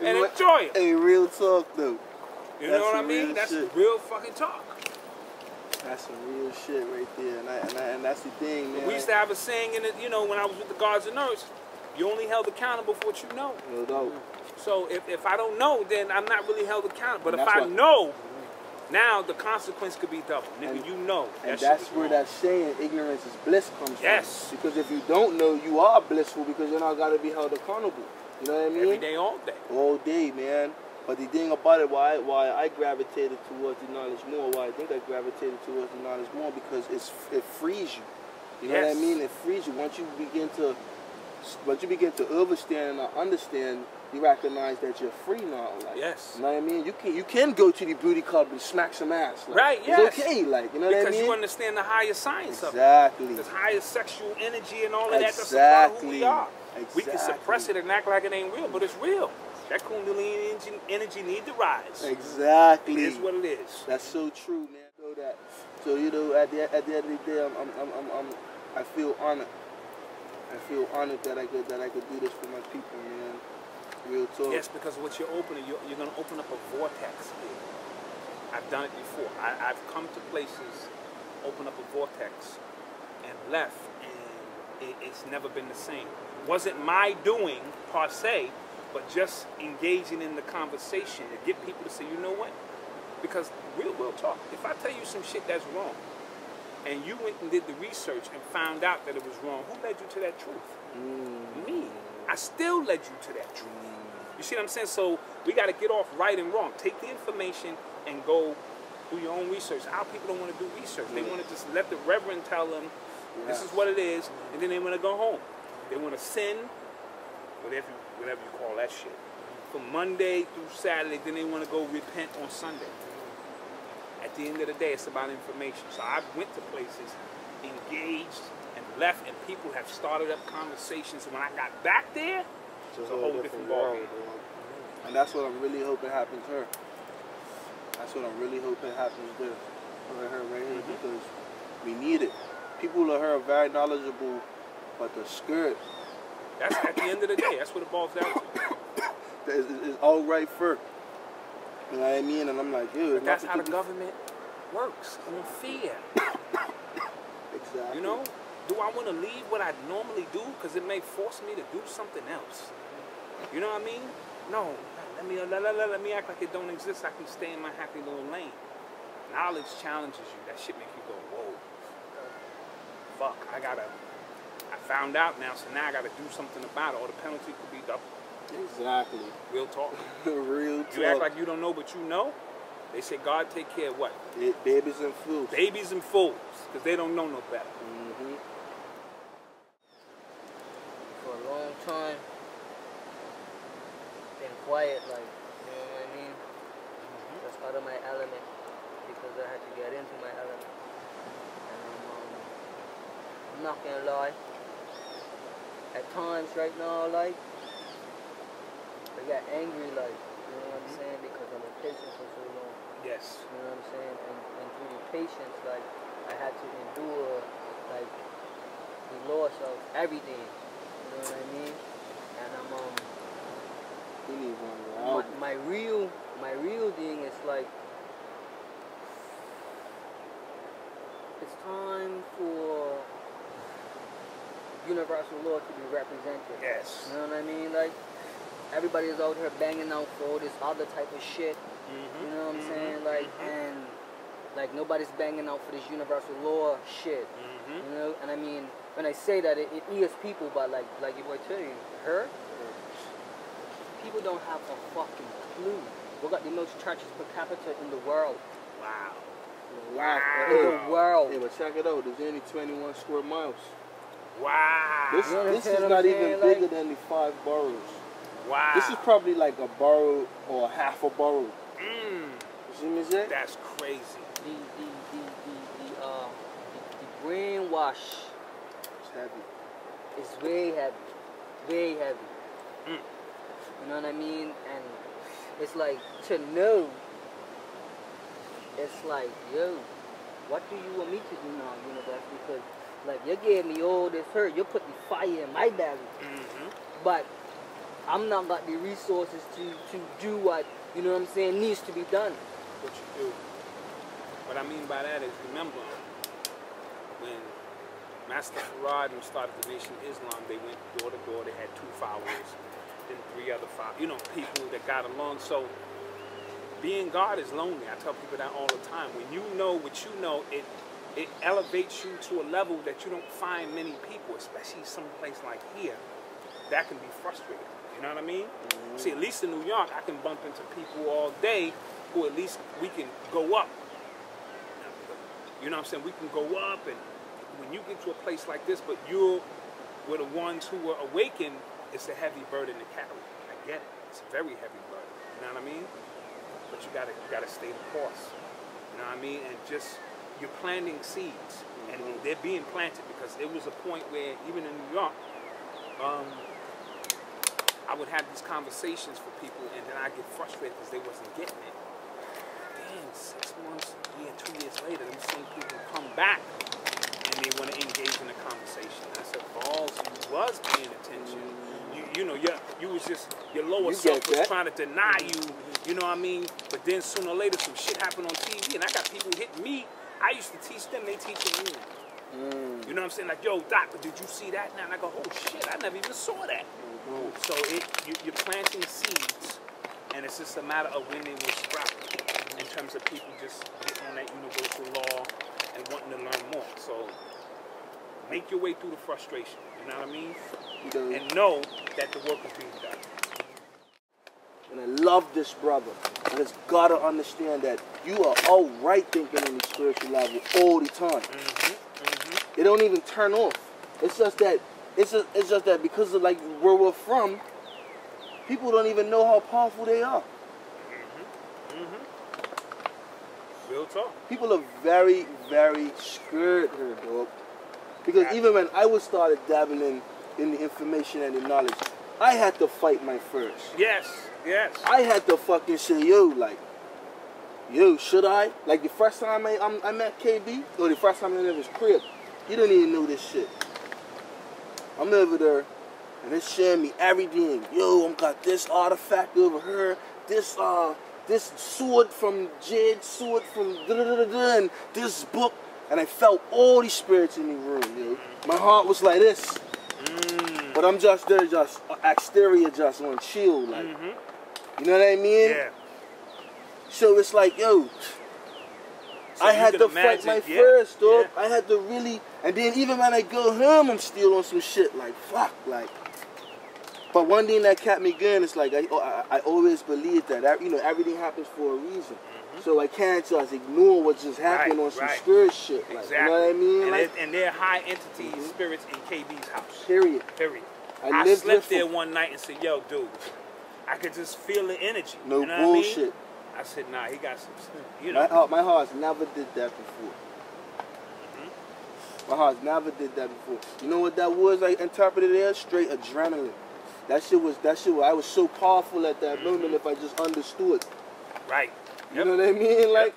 and enjoy them. Hey, real talk though. You know what I mean? That's real fucking talk. That's some real shit right there, and that's the thing, man. We used to have a saying in it, you know, when I was with the guards and nurse, you only held accountable for what you know. No doubt. So if I don't know, then I'm not really held accountable. But if I know, now the consequence could be double. Nigga, you know. And that's where that saying, ignorance is bliss, comes from. Yes. Because if you don't know, you are blissful because you're not got to be held accountable. You know what I mean? Every day, all day. All day, man. But the thing about it, why I gravitated towards the knowledge more, why I think I gravitated towards the knowledge more, because it frees you. You know what I mean? It frees you. Once you begin to understand and understand, you recognize that you're free now. Like, yes. You know what I mean? You can go to the booty club and smack some ass. Like, right, yes. It's okay, like, you know what I mean? Because you understand the higher science of it. Exactly. There's higher sexual energy and all of that. That's a part of who we are. Exactly. We can suppress it and act like it ain't real, but it's real. That Kundalini energy need to rise. Exactly. It is what it is. That's so true, man. So you know, at the end of the day, I feel honored. I feel honored that I could do this for my people, man. Real talk. Yes, because what you're opening, you're going to open up a vortex here. I've done it before. I've come to places, open up a vortex, and left, and it's never been the same. Wasn't my doing per se, but just engaging in the conversation to get people to say, you know what? Because real talk. If I tell you some shit that's wrong, and you went and did the research and found out that it was wrong, who led you to that truth? Me. I still led you to that truth. You see what I'm saying? So we got to get off right and wrong. Take the information and go do your own research. Our people don't want to do research. They want to just let the reverend tell them, this is what it is, and then they want to go home. They want to sin, whatever you call that shit, from Monday through Saturday, then they want to go repent on Sunday. At the end of the day, it's about information. So I went to places, engaged, and left, and people have started up conversations. And when I got back there, it's a whole different ballgame. And that's what I'm really hoping happens here. That's what I'm really hoping happens there. Right here, because we need it. People are here very knowledgeable, but they're scared. That's at the end of the day. That's what it boils down to. It's all right first. You know what I mean? And I'm like, dude. But that's how the government works, on fear. Exactly. You know? Do I want to leave what I normally do? Because it may force me to do something else. You know what I mean? No. Let me act like it don't exist. I can stay in my happy little lane. Knowledge challenges you. That shit makes you go, whoa. Fuck, I found out now, so now I gotta do something about it, or the penalty could be double. Exactly. Real talk. Real talk. You act like you don't know, but you know. They say God take care of what? Babies and fools. Babies and fools, because they don't know no better. For a long time, been quiet, like, you know what I mean? Just out of my element, because I had to get into my element. And I'm not gonna lie. At times right now, like, I got angry, like, you know what I'm saying? Because I'm impatient for so long. Yes. You know what I'm saying? And through the patience, like, I had to endure, like, the loss of everything. You know what I mean? And my real thing is like, it's time for universal law to be represented. Yes. You know what I mean? Like, everybody is out here banging out for all this other type of shit. You know what I'm saying? Like, and like nobody's banging out for this universal law shit. You know? And I mean, when I say that, it ears people, but like your boy tell you, her, people don't have a fucking clue. We got the most churches per capita in the world. Wow. Wow. In the world. Yeah, but check it out. There's only 21 square miles. Wow. This is not even bigger than the 5 boroughs. Wow. This is probably like a borough or half a borough. You see me say? That's crazy. The brainwash. It's heavy. It's way heavy. Way heavy. You know what I mean? And it's like, to know, it's like, yo, what do you want me to do now, universe? Because, like, you gave me all this hurt. You put the fire in my belly. But I'm not got the resources to do what, you know what I'm saying, needs to be done. What you do. What I mean by that is, remember, when Master Farad started the Nation of Islam, they went door to door, they had 2 followers, then 3 other followers, you know, people that got along. So being God is lonely. I tell people that all the time. When you know what you know, it elevates you to a level that you don't find many people, especially someplace like here, that can be frustrating. You know what I mean? Mm-hmm. See, at least in New York, I can bump into people all day who at least we can go up. You know what I'm saying? We can go up, and when you get to a place like this, but you're the ones who were awakened, it's a heavy burden to carry. I get it. It's a very heavy burden. You know what I mean? But you gotta stay the course. You know what I mean? And just, you're planting seeds, and they're being planted, because there was a point where, even in New York, I would have these conversations for people, and then I get frustrated because they wasn't getting it. Damn, 6 months, a year, 2 years later, them same people come back and they want to engage in a conversation. I said, balls, you was paying attention. You know, you was just, your lower self was trying to deny you. You know what I mean? But then sooner or later, some shit happened on TV, and I got people hitting me. I used to teach them, they teaching me now. You know what I'm saying? Like, yo, doctor, did you see that now? And I go, oh shit, I never even saw that. So you're planting seeds, and it's just a matter of when they will sprout, in terms of people just getting on that universal law and wanting to learn more. So make your way through the frustration, you know what I mean? And know that the work is being done. And I love this brother. And it's gotta understand that you are all right thinking on the spiritual level all the time. It don't even turn off. It's just that because of like where we're from, people don't even know how powerful they are. Real talk. People are very, very scared here, dog. Because even when I was started dabbling in the information and the knowledge, I had to fight my first. Yes. I had to fucking say, yo, should I? Like the first time I met KB, or the first time I met his crib, he didn't even know this shit. I'm over there, and they're showing me everything. Yo, I got this artifact over here, this sword from Jed, sword from da-da-da-da-da, and this book. And I felt all these spirits in the room, yo. My heart was like this. But I'm just there, just exterior, just on chill, like. You know what I mean? Yeah. So it's like, yo, so I had to fight my first, dog. I had to really, and then even when I go home, I'm still on some shit, like, fuck, like. But one thing that kept me going is like, I always believed that, you know, everything happens for a reason. So I can't just ignore what just happened on some spirit shit. Like, exactly. You know what I mean? And, like, and they're high entity spirits in KB's house. Period. I slept there one night and said, yo, dude, I could just feel the energy. No you know bullshit. What I mean? I said, nah, he got some, you know. My heart never did that before. My heart never did that before. You know what that was? I interpreted it as straight adrenaline. That shit was, I was so powerful at that moment if I just understood. Right. You know what I mean? Like,